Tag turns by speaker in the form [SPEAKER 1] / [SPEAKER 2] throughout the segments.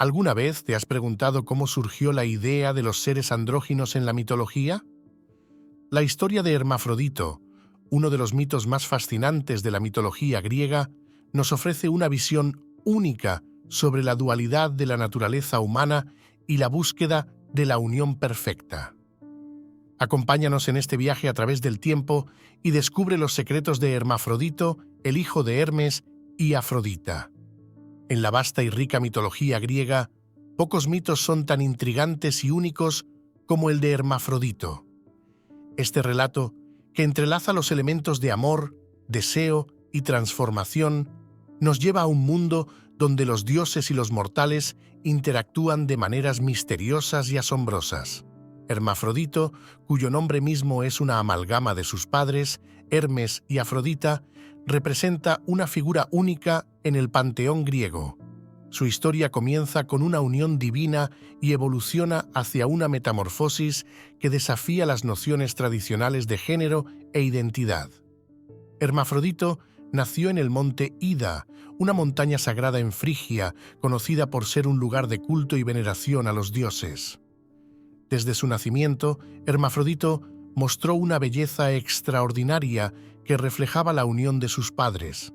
[SPEAKER 1] ¿Alguna vez te has preguntado cómo surgió la idea de los seres andróginos en la mitología? La historia de Hermafrodito, uno de los mitos más fascinantes de la mitología griega, nos ofrece una visión única sobre la dualidad de la naturaleza humana y la búsqueda de la unión perfecta. Acompáñanos en este viaje a través del tiempo y descubre los secretos de Hermafrodito, el hijo de Hermes, y Afrodita. En la vasta y rica mitología griega, pocos mitos son tan intrigantes y únicos como el de Hermafrodito. Este relato, que entrelaza los elementos de amor, deseo y transformación, nos lleva a un mundo donde los dioses y los mortales interactúan de maneras misteriosas y asombrosas. Hermafrodito, cuyo nombre mismo es una amalgama de sus padres, Hermes y Afrodita, representa una figura única en el panteón griego. Su historia comienza con una unión divina y evoluciona hacia una metamorfosis que desafía las nociones tradicionales de género e identidad. Hermafrodito nació en el monte Ida, una montaña sagrada en Frigia, conocida por ser un lugar de culto y veneración a los dioses. Desde su nacimiento, Hermafrodito mostró una belleza extraordinaria que reflejaba la unión de sus padres.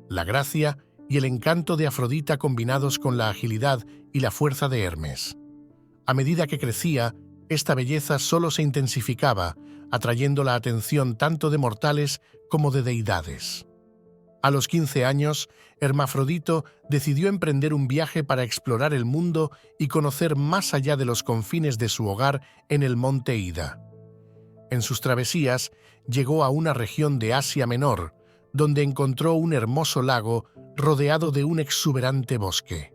[SPEAKER 1] La gracia y el encanto de Afrodita combinados con la agilidad y la fuerza de Hermes. A medida que crecía, esta belleza solo se intensificaba, atrayendo la atención tanto de mortales como de deidades. A los 15 años, Hermafrodito decidió emprender un viaje para explorar el mundo y conocer más allá de los confines de su hogar en el monte Ida. En sus travesías, llegó a una región de Asia Menor, donde encontró un hermoso lago rodeado de un exuberante bosque.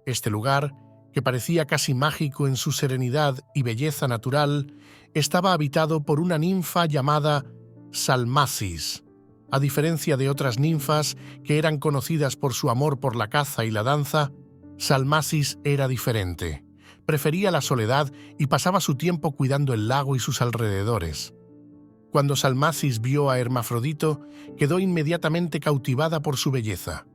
[SPEAKER 1] Este lugar, que parecía casi mágico en su serenidad y belleza natural, estaba habitado por una ninfa llamada Salmacis. A diferencia de otras ninfas que eran conocidas por su amor por la caza y la danza, Salmacis era diferente. Prefería la soledad y pasaba su tiempo cuidando el lago y sus alrededores. Cuando Salmacis vio a Hermafrodito, quedó inmediatamente cautivada por su belleza.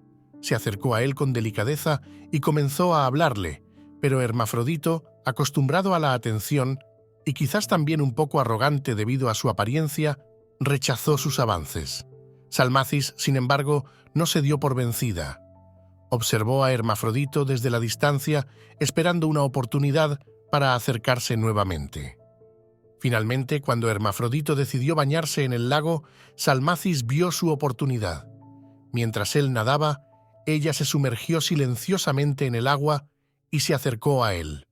[SPEAKER 1] Se acercó a él con delicadeza y comenzó a hablarle, pero Hermafrodito, acostumbrado a la atención y quizás también un poco arrogante debido a su apariencia, rechazó sus avances. Salmacis, sin embargo, no se dio por vencida. Observó a Hermafrodito desde la distancia, esperando una oportunidad para acercarse nuevamente. Finalmente, cuando Hermafrodito decidió bañarse en el lago, Salmacis vio su oportunidad. Mientras él nadaba, ella se sumergió silenciosamente en el agua y se acercó a él.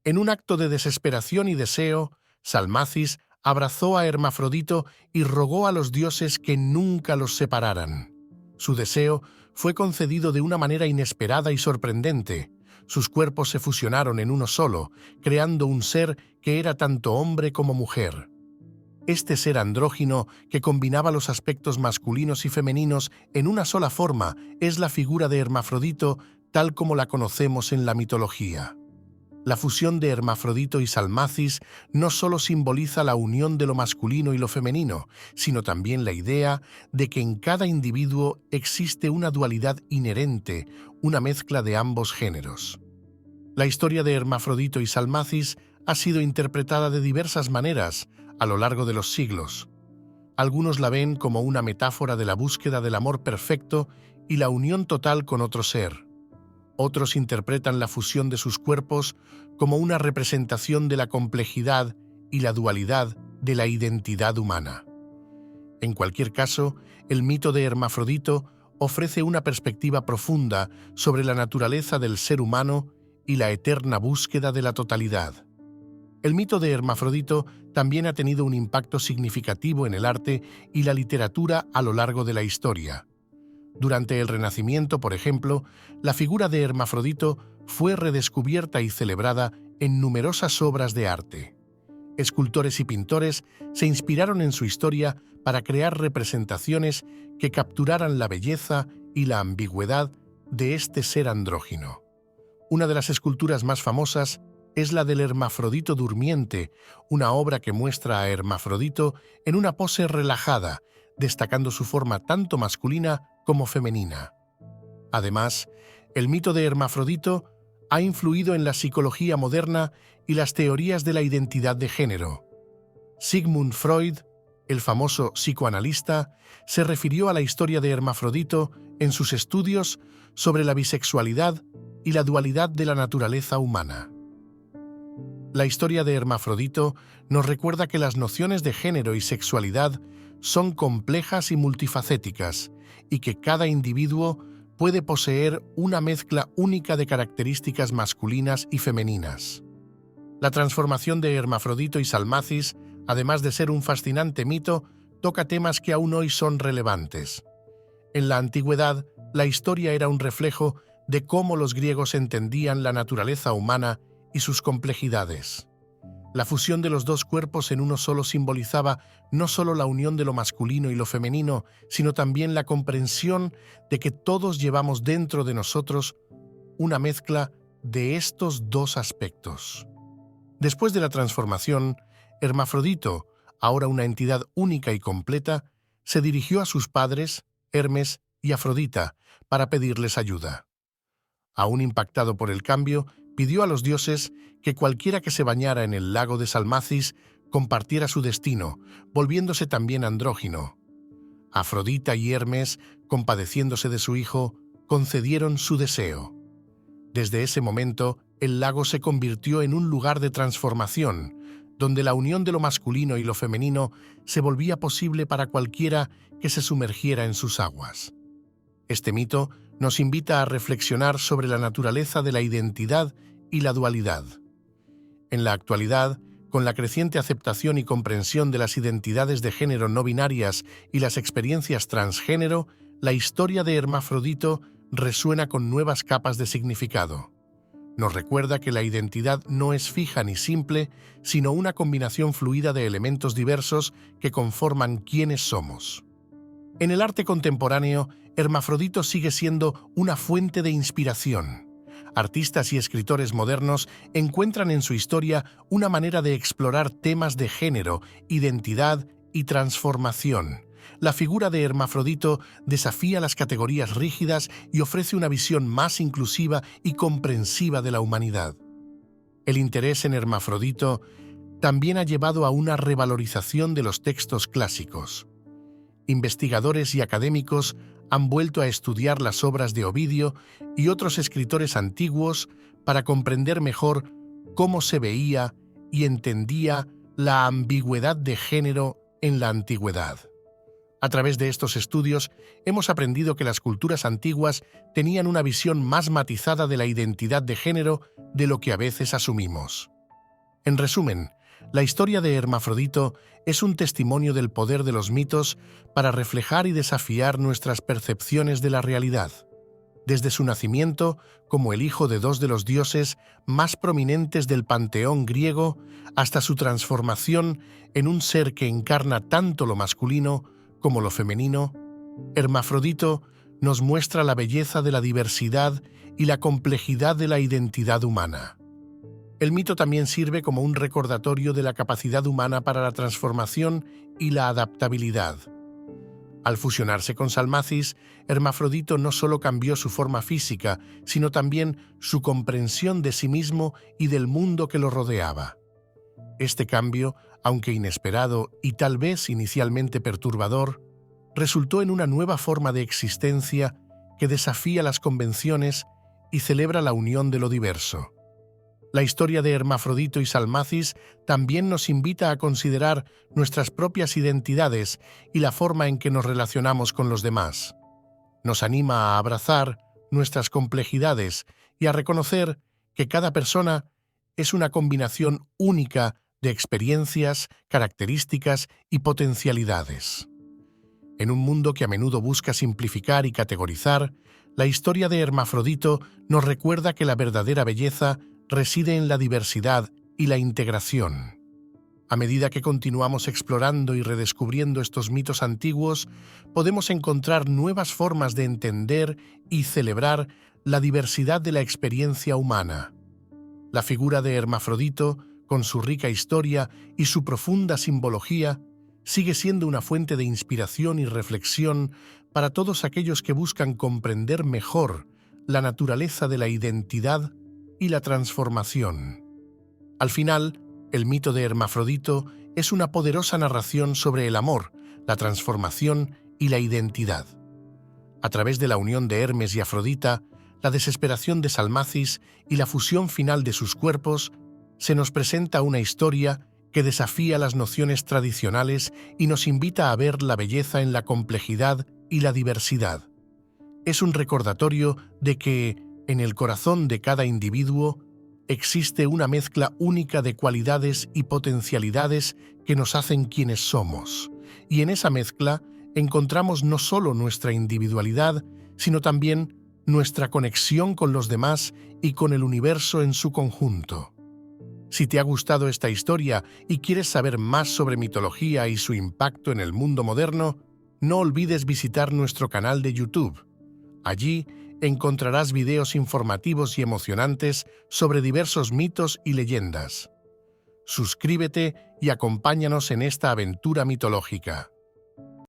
[SPEAKER 1] En un acto de desesperación y deseo, Salmacis abrazó a Hermafrodito y rogó a los dioses que nunca los separaran. Su deseo fue concedido de una manera inesperada y sorprendente. Sus cuerpos se fusionaron en uno solo, creando un ser que era tanto hombre como mujer. Este ser andrógino, que combinaba los aspectos masculinos y femeninos en una sola forma, es la figura de Hermafrodito tal como la conocemos en la mitología. La fusión de Hermafrodito y Salmacis no solo simboliza la unión de lo masculino y lo femenino, sino también la idea de que en cada individuo existe una dualidad inherente, una mezcla de ambos géneros. La historia de Hermafrodito y Salmacis ha sido interpretada de diversas maneras a lo largo de los siglos. Algunos la ven como una metáfora de la búsqueda del amor perfecto y la unión total con otro ser. Otros interpretan la fusión de sus cuerpos como una representación de la complejidad y la dualidad de la identidad humana. En cualquier caso, el mito de Hermafrodito ofrece una perspectiva profunda sobre la naturaleza del ser humano y la eterna búsqueda de la totalidad. El mito de Hermafrodito también ha tenido un impacto significativo en el arte y la literatura a lo largo de la historia. Durante el Renacimiento, por ejemplo, la figura de Hermafrodito fue redescubierta y celebrada en numerosas obras de arte. Escultores y pintores se inspiraron en su historia para crear representaciones que capturaran la belleza y la ambigüedad de este ser andrógino. Una de las esculturas más famosas es la del Hermafrodito durmiente, una obra que muestra a Hermafrodito en una pose relajada, destacando su forma tanto masculina como femenina. Además, el mito de Hermafrodito ha influido en la psicología moderna y las teorías de la identidad de género. Sigmund Freud, el famoso psicoanalista, se refirió a la historia de Hermafrodito en sus estudios sobre la bisexualidad y la dualidad de la naturaleza humana. La historia de Hermafrodito nos recuerda que las nociones de género y sexualidad son complejas y multifacéticas, y que cada individuo puede poseer una mezcla única de características masculinas y femeninas. La transformación de Hermafrodito y Salmacis, además de ser un fascinante mito, toca temas que aún hoy son relevantes. En la antigüedad, la historia era un reflejo de cómo los griegos entendían la naturaleza humana y sus complejidades. La fusión de los dos cuerpos en uno solo simbolizaba no solo la unión de lo masculino y lo femenino, sino también la comprensión de que todos llevamos dentro de nosotros una mezcla de estos dos aspectos. Después de la transformación, Hermafrodito, ahora una entidad única y completa, se dirigió a sus padres, Hermes y Afrodita, para pedirles ayuda. Aún impactado por el cambio, pidió a los dioses que cualquiera que se bañara en el lago de Salmacis compartiera su destino, volviéndose también andrógino. Afrodita y Hermes, compadeciéndose de su hijo, concedieron su deseo. Desde ese momento, el lago se convirtió en un lugar de transformación, donde la unión de lo masculino y lo femenino se volvía posible para cualquiera que se sumergiera en sus aguas. Este mito nos invita a reflexionar sobre la naturaleza de la identidad y la dualidad. En la actualidad, con la creciente aceptación y comprensión de las identidades de género no binarias y las experiencias transgénero, la historia de Hermafrodito resuena con nuevas capas de significado. Nos recuerda que la identidad no es fija ni simple, sino una combinación fluida de elementos diversos que conforman quiénes somos. En el arte contemporáneo, Hermafrodito sigue siendo una fuente de inspiración. Artistas y escritores modernos encuentran en su historia una manera de explorar temas de género, identidad y transformación. La figura de Hermafrodito desafía las categorías rígidas y ofrece una visión más inclusiva y comprensiva de la humanidad. El interés en Hermafrodito también ha llevado a una revalorización de los textos clásicos. Investigadores y académicos han vuelto a estudiar las obras de Ovidio y otros escritores antiguos para comprender mejor cómo se veía y entendía la ambigüedad de género en la antigüedad. A través de estos estudios hemos aprendido que las culturas antiguas tenían una visión más matizada de la identidad de género de lo que a veces asumimos. En resumen, la historia de Hermafrodito es un testimonio del poder de los mitos para reflejar y desafiar nuestras percepciones de la realidad. Desde su nacimiento, como el hijo de dos de los dioses más prominentes del panteón griego, hasta su transformación en un ser que encarna tanto lo masculino como lo femenino, Hermafrodito nos muestra la belleza de la diversidad y la complejidad de la identidad humana. El mito también sirve como un recordatorio de la capacidad humana para la transformación y la adaptabilidad. Al fusionarse con Salmacis, Hermafrodito no solo cambió su forma física, sino también su comprensión de sí mismo y del mundo que lo rodeaba. Este cambio, aunque inesperado y tal vez inicialmente perturbador, resultó en una nueva forma de existencia que desafía las convenciones y celebra la unión de lo diverso. La historia de Hermafrodito y Salmacis también nos invita a considerar nuestras propias identidades y la forma en que nos relacionamos con los demás. Nos anima a abrazar nuestras complejidades y a reconocer que cada persona es una combinación única de experiencias, características y potencialidades. En un mundo que a menudo busca simplificar y categorizar, la historia de Hermafrodito nos recuerda que la verdadera belleza reside en la diversidad y la integración. A medida que continuamos explorando y redescubriendo estos mitos antiguos, podemos encontrar nuevas formas de entender y celebrar la diversidad de la experiencia humana. La figura de Hermafrodito, con su rica historia y su profunda simbología, sigue siendo una fuente de inspiración y reflexión para todos aquellos que buscan comprender mejor la naturaleza de la identidad y la transformación. Al final, el mito de Hermafrodito es una poderosa narración sobre el amor, la transformación y la identidad. A través de la unión de Hermes y Afrodita, la desesperación de Salmacis y la fusión final de sus cuerpos, se nos presenta una historia que desafía las nociones tradicionales y nos invita a ver la belleza en la complejidad y la diversidad. Es un recordatorio de que, en el corazón de cada individuo, existe una mezcla única de cualidades y potencialidades que nos hacen quienes somos, y en esa mezcla encontramos no solo nuestra individualidad, sino también nuestra conexión con los demás y con el universo en su conjunto. Si te ha gustado esta historia y quieres saber más sobre mitología y su impacto en el mundo moderno, no olvides visitar nuestro canal de YouTube. Allí encontrarás videos informativos y emocionantes sobre diversos mitos y leyendas. Suscríbete y acompáñanos en esta aventura mitológica.